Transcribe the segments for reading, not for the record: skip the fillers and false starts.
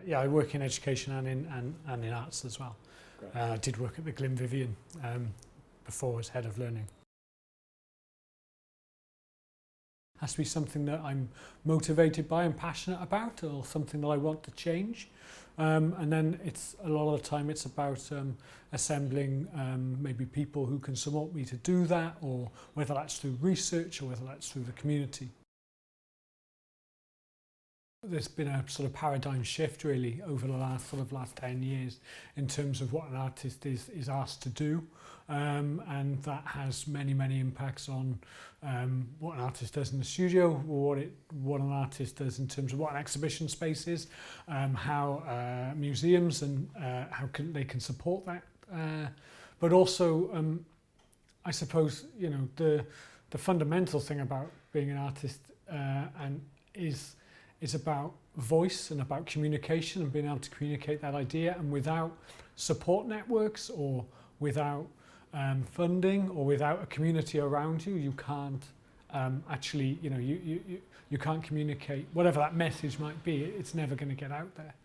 Yeah, I work in education and in arts as well. I did work at the Glenvivian before as head of learning. Has to be something that I'm motivated by and passionate about, or something that I want to change. And then it's a lot of the time it's about assembling maybe people who can support me to do that, or whether that's through research or whether that's through the community. There's been a sort of paradigm shift really over the last 10 years in terms of what an artist is asked to do, and that has many impacts on what an artist does in the studio, or what an artist does in terms of what an exhibition space is, how museums and how they can support that, but also I suppose the fundamental thing about being an artist is about voice and about communication and being able to communicate that idea. And without support networks, or without funding, or without a community around you, you can't actually, you can't communicate whatever that message might be. It's never going to get out there.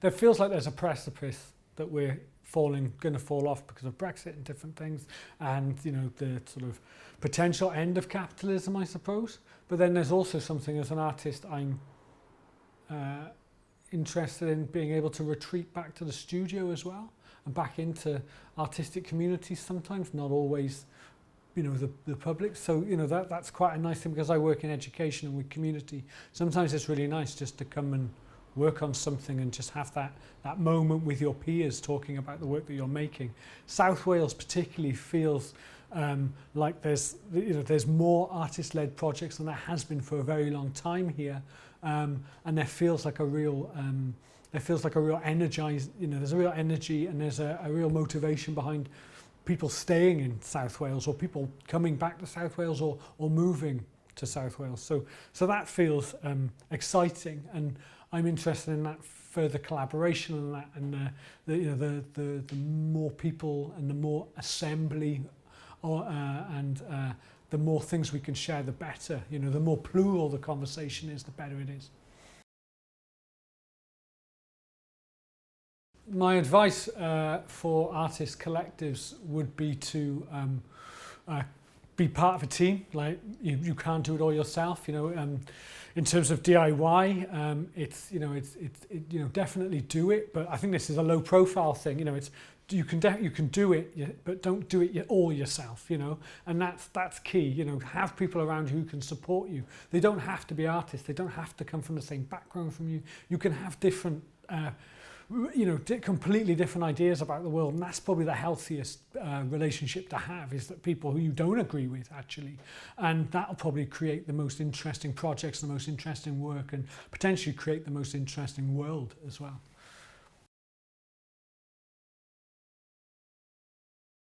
There feels like there's a precipice that we're going to fall off because of Brexit and different things, and the sort of potential end of capitalism, I suppose. But then there's also something, as an artist, I'm interested in being able to retreat back to the studio as well, and back into artistic communities sometimes, not always the public. So that's quite a nice thing, because I work in education and with community. Sometimes it's really nice just to come and work on something and just have that moment with your peers talking about the work that you're making. South Wales particularly feels like there's more artist-led projects than there has been for a very long time here, and there feels like a real energized, there's a real energy, and there's a real motivation behind people staying in South Wales, or people coming back to South Wales, or moving to South Wales. So that feels exciting, and I'm interested in that further collaboration and that, and the more people and the more assembly, and the more things we can share, the better. The more plural the conversation is, the better it is. My advice for artist collectives would be to be part of a team. Like you can't do it all yourself. In terms of DIY, it's definitely do it. But I think this is a low profile thing. You can do it, but don't do it all yourself. And that's key. Have people around who can support you. They don't have to be artists. They don't have to come from the same background from you. You can have different. Completely different ideas about the world, and that's probably the healthiest relationship to have, is that people who you don't agree with, actually, and that'll probably create the most interesting projects, the most interesting work, and potentially create the most interesting world as well.